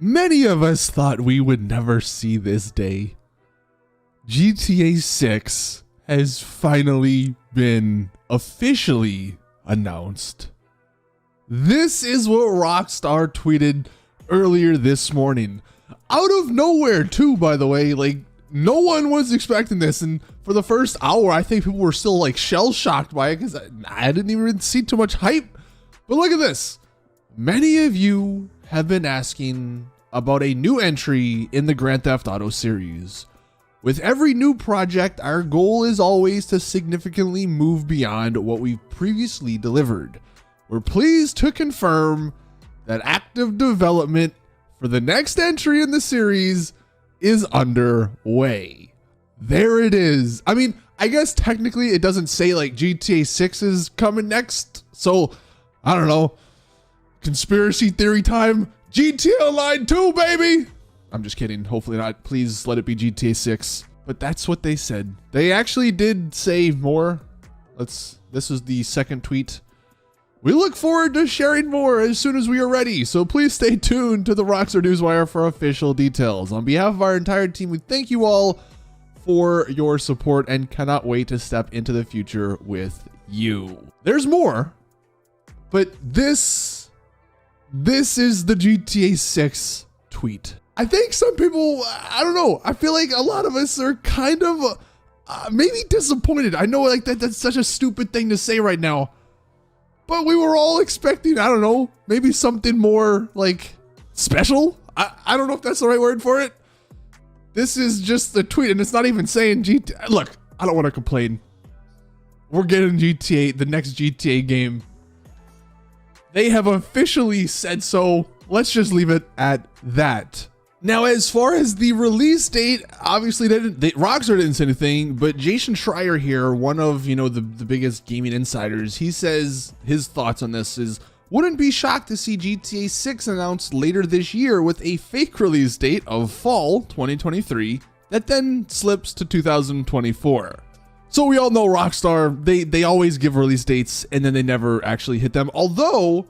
Many of us thought we would never see this day. GTA 6 has finally been officially announced. This is what Rockstar tweeted earlier this morning. Out of nowhere too, by the way. Like, no one was expecting this, and for the first hour I think people were still like shell-shocked by it because I didn't even see too much hype. But look at this. Many of you have been asking about a new entry in the Grand Theft Auto series. With every new project, our goal is always to significantly move beyond what we've previously delivered. We're pleased to confirm that active development for the next entry in the series is underway. There it is. I mean, I guess technically it doesn't say like GTA 6 is coming next. So, I don't know. Conspiracy theory time. GTA Online 2, baby. I'm just kidding. Hopefully not. Please let it be GTA 6. But that's what they said. They actually did say more. This is the second tweet. We look forward to sharing more as soon as we are ready. So please stay tuned to the Rockstar Newswire for official details. On behalf of our entire team, we thank you all for your support and cannot wait to step into the future with you. There's more, but this is the GTA 6 tweet. I think some people, I don't know, I feel like a lot of us are kind of maybe disappointed. I know like that's such a stupid thing to say right now, but we were all expecting, I don't know, maybe something more like special. I don't know if that's the right word for it. This is just the tweet, and it's not even saying GTA. Look, I don't want to complain. We're getting GTA, the next GTA game. They have officially said so. Let's just leave it at that. Now, as far as the release date, obviously Rockstar didn't say anything, but Jason Schreier here, one of, the biggest gaming insiders, he says his thoughts on this is, wouldn't be shocked to see GTA 6 announced later this year with a fake release date of fall 2023 that then slips to 2024. So we all know Rockstar, they always give release dates and then they never actually hit them. Although,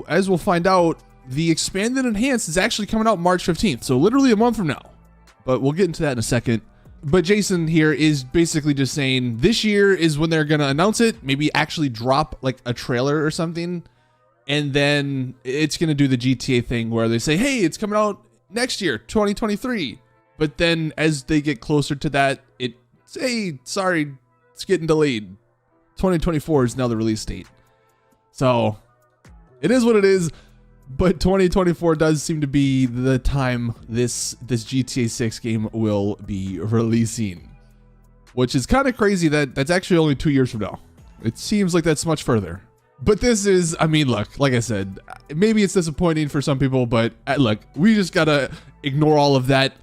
as we'll find out, the expanded enhanced is actually coming out March 15th. So literally a month from now, but we'll get into that in a second. But Jason here is basically just saying this year is when they're going to announce it, maybe actually drop like a trailer or something. And then it's going to do the GTA thing where they say, hey, it's coming out next year, 2023. But then as they get closer to that, hey, sorry, it's getting delayed. 2024 is now the release date. So it is what it is. But 2024 does seem to be the time this GTA 6 game will be releasing. Which is kind of crazy that that's actually only 2 years from now. It seems like that's much further. But this is, I mean, look, like I said, maybe it's disappointing for some people, but look, we just gotta ignore all of that.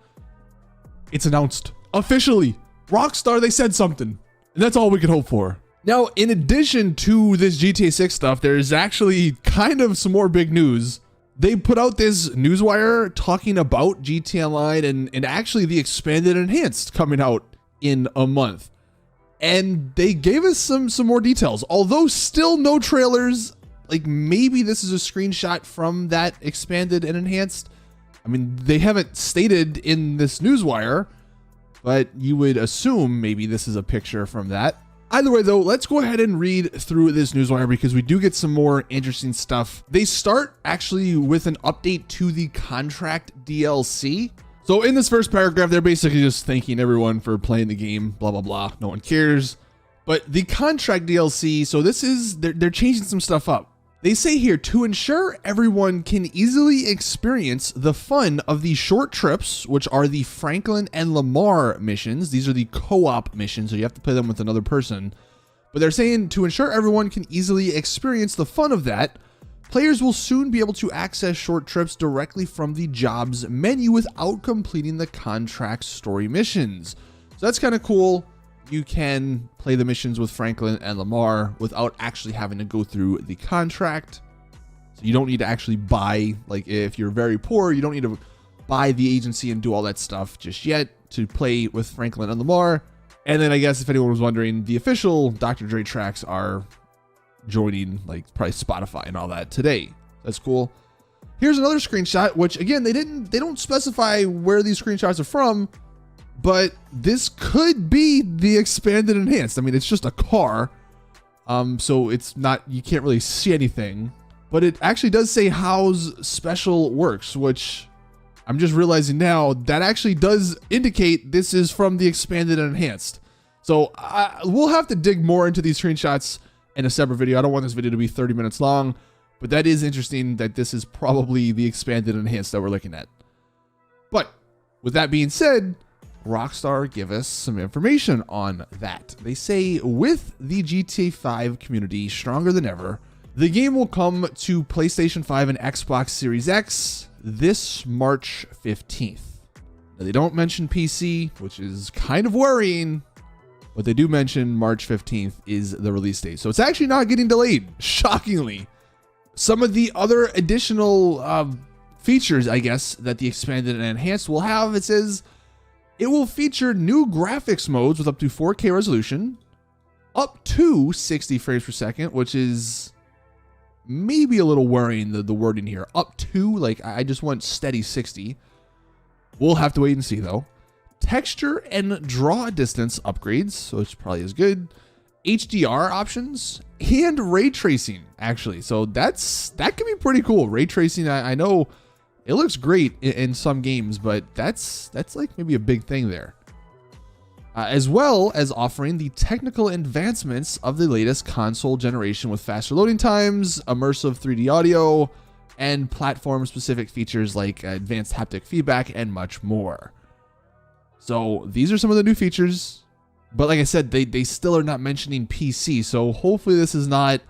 It's announced officially. Rockstar, they said something, and that's all we can hope for. Now, in addition to this GTA 6 stuff, there's actually kind of some more big news. They put out this Newswire talking about GTA Online and actually the expanded enhanced coming out in a month. And they gave us some more details, although still no trailers. Like maybe this is a screenshot from that expanded and enhanced. I mean, they haven't stated in this Newswire, but you would assume maybe this is a picture from that. Either way though, let's go ahead and read through this Newswire because we do get some more interesting stuff. They start actually with an update to the contract DLC. So in this first paragraph, they're basically just thanking everyone for playing the game, blah, blah, blah. No one cares. But the contract DLC, so this is, they're changing some stuff up. They say here, to ensure everyone can easily experience the fun of the short trips, which are the Franklin and Lamar missions. These are the co-op missions, so you have to play them with another person. But they're saying to ensure everyone can easily experience the fun of that, players will soon be able to access short trips directly from the jobs menu without completing the contract story missions. So that's kind of cool. You can play the missions with Franklin and Lamar without actually having to go through the contract. So you don't need to actually buy, like if you're very poor, you don't need to buy the agency and do all that stuff just yet to play with Franklin and Lamar. And then I guess if anyone was wondering, the official Dr. Dre tracks are joining like probably Spotify and all that today. That's cool. Here's another screenshot, which again, they don't specify where these screenshots are from, but this could be the expanded enhanced. I mean, it's just a car. So it's not, you can't really see anything, but it actually does say how's special works, which I'm just realizing now that actually does indicate this is from the expanded and enhanced. So we'll have to dig more into these screenshots in a separate video. I don't want this video to be 30 minutes long, but that is interesting that this is probably the expanded and enhanced that we're looking at. But with that being said, Rockstar give us some information on that. They say with the GTA 5 community stronger than ever, the game will come to PlayStation 5 and Xbox Series X this March 15th. Now, they don't mention PC, which is kind of worrying, but they do mention March 15th is the release date. So it's actually not getting delayed, shockingly. Some of the other additional features, I guess, that the expanded and enhanced will have, it says it will feature new graphics modes with up to 4K resolution, up to 60 frames per second, which is maybe a little worrying, the wording here. Up to, like, I just want steady 60. We'll have to wait and see, though. Texture and draw distance upgrades, so it's probably as good. HDR options and ray tracing, actually. So that can be pretty cool. Ray tracing, I know it looks great in some games, but that's like maybe a big thing there. As well as offering the technical advancements of the latest console generation with faster loading times, immersive 3D audio, and platform-specific features like advanced haptic feedback and much more. So these are some of the new features, but like I said, they still are not mentioning PC, so hopefully this is not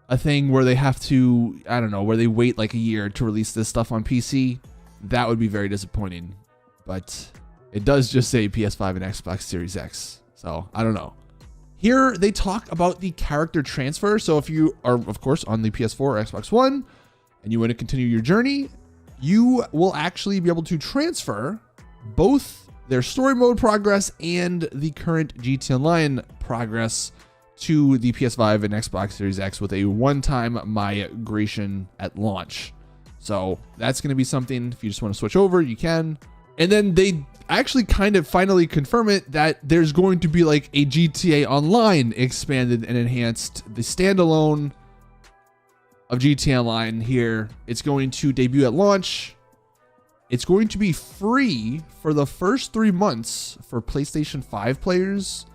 a thing where they have to, I don't know, where they wait like a year to release this stuff on PC. That would be very disappointing, but it does just say PS5 and Xbox Series X, so I don't know. Here they talk about the character transfer. So if you are, of course, on the PS4 or Xbox One and you want to continue your journey, you will actually be able to transfer both their story mode progress and the current GT Online progress to the PS5 and Xbox Series X with a one-time migration at launch. So that's going to be something, if you just want to switch over, you can. And then they actually kind of finally confirm it that there's going to be like a GTA Online expanded and enhanced. The standalone of GTA Online here, it's going to debut at launch. It's going to be free for the first 3 months for PlayStation 5 players,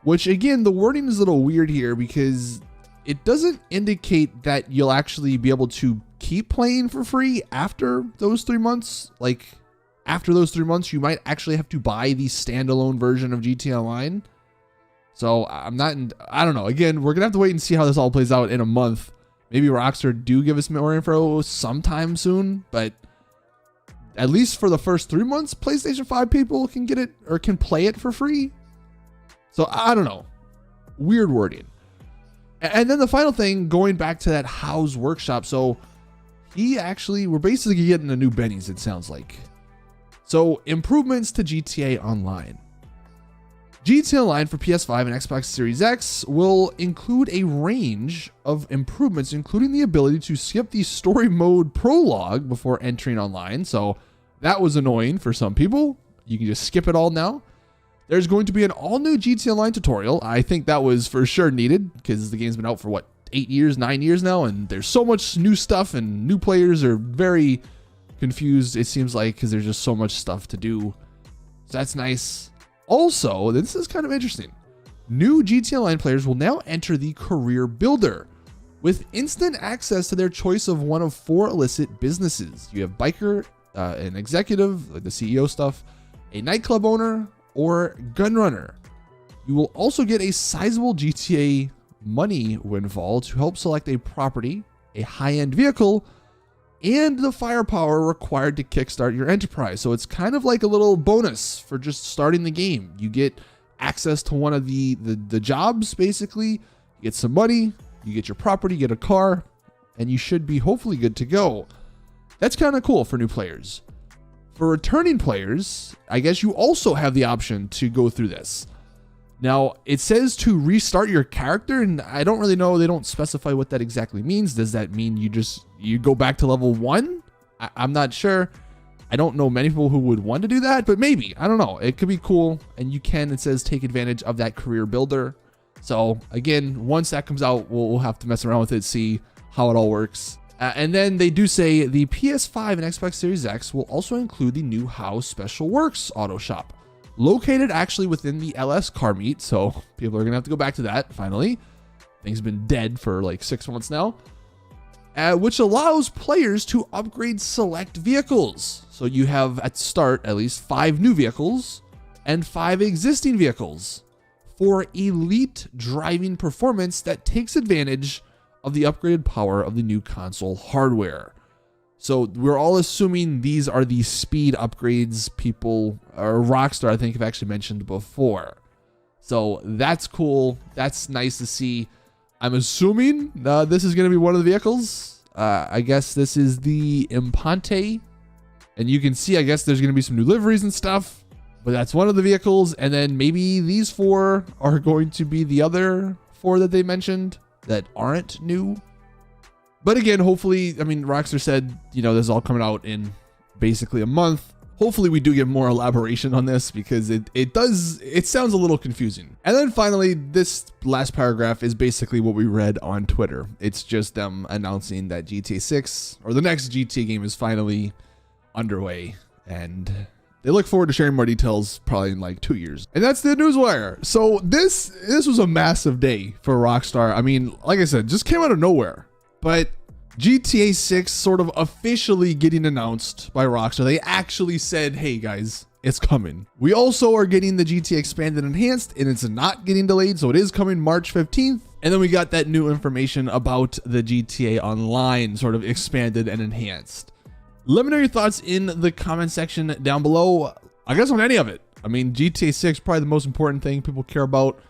which again, the wording is a little weird here because it doesn't indicate that you'll actually be able to keep playing for free after those 3 months. Like after those 3 months, you might actually have to buy the standalone version of GTA Online. So I don't know. Again, we're going to have to wait and see how this all plays out in a month. Maybe Rockstar do give us more info sometime soon, but at least for the first 3 months, PlayStation 5 people can get it or can play it for free. So I don't know. Weird wording. And then the final thing, going back to that House workshop. So we're basically getting a new Benny's, it sounds like. So improvements to GTA Online. GTA Online for PS5 and Xbox Series X will include a range of improvements, including the ability to skip the story mode prologue before entering online. So that was annoying for some people. You can just skip it all now. There's going to be an all-new GTA Online tutorial. I think that was for sure needed because the game's been out for, 9 years now, and there's so much new stuff, and new players are very confused, it seems like, because there's just so much stuff to do. So that's nice. Also, this is kind of interesting. New GTA Online players will now enter the Career Builder with instant access to their choice of one of 4 illicit businesses. You have biker, an executive, like the CEO stuff, a nightclub owner, or gun runner. You will also get a sizable GTA money windfall to help select a property, a high-end vehicle, and the firepower required to kickstart your enterprise. So it's kind of like a little bonus for just starting the game. You get access to one of the jobs, basically. You get some money, you get your property, you get a car, and you should be hopefully good to go. That's kind of cool for new players. For returning players, I guess you also have the option to go through this. Now, it says to restart your character, and I don't really know. They don't specify what that exactly means. Does that mean you you go back to level 1. I'm not sure. I don't know many people who would want to do that, but maybe. I don't know. It could be cool. And you can, it says, take advantage of that career builder. So again, once that comes out, we'll have to mess around with it, see how it all works. And then they do say the PS5 and Xbox Series X will also include the new House Special Works auto shop, located actually within the LS car meet. So people are going to have to go back to that finally. Things have been dead for like 6 months now. Which allows players to upgrade select vehicles. So you have at start at least 5 new vehicles and 5 existing vehicles for elite driving performance that takes advantage of the upgraded power of the new console hardware. So we're all assuming these are the speed upgrades people, or Rockstar I think have actually mentioned before. So that's cool. That's nice to see. I'm assuming this is going to be one of the vehicles. I guess this is the Impante. And you can see, I guess there's going to be some new liveries and stuff. But that's one of the vehicles. And then maybe these 4 are going to be the other 4 that they mentioned that aren't new. But again, hopefully, I mean, Rockstar said, you know, this is all coming out in basically a month. Hopefully we do get more elaboration on this because it sounds a little confusing. And then finally, this last paragraph is basically what we read on Twitter. It's just them announcing that GTA 6 or the next GTA game is finally underway, and they look forward to sharing more details probably in like 2 years. And that's the Newswire. So this was a massive day for Rockstar. I mean, like I said, just came out of nowhere. But GTA 6 sort of officially getting announced by Rockstar. They actually said, hey guys, it's coming. We also are getting the GTA Expanded Enhanced, and it's not getting delayed, so it is coming March 15th. And then we got that new information about the GTA Online sort of expanded and enhanced. Let me know your thoughts in the comment section down below. I guess on any of it. I mean, GTA 6 probably the most important thing people care about.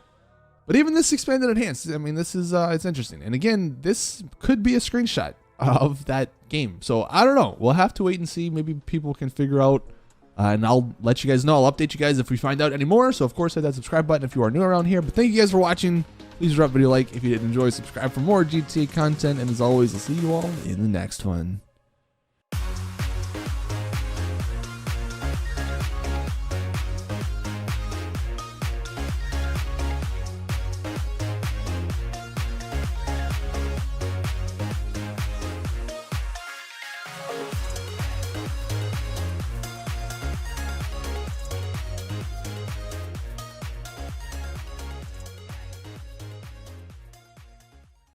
But even this expanded enhanced, I mean, this is it's interesting. And again, this could be a screenshot of that game. So I don't know. We'll have to wait and see. Maybe people can figure out. And I'll let you guys know. I'll update you guys if we find out any more. So of course, hit that subscribe button if you are new around here. But thank you guys for watching. Please drop a video like if you did enjoy. Subscribe for more GTA content. And as always, I'll see you all in the next one.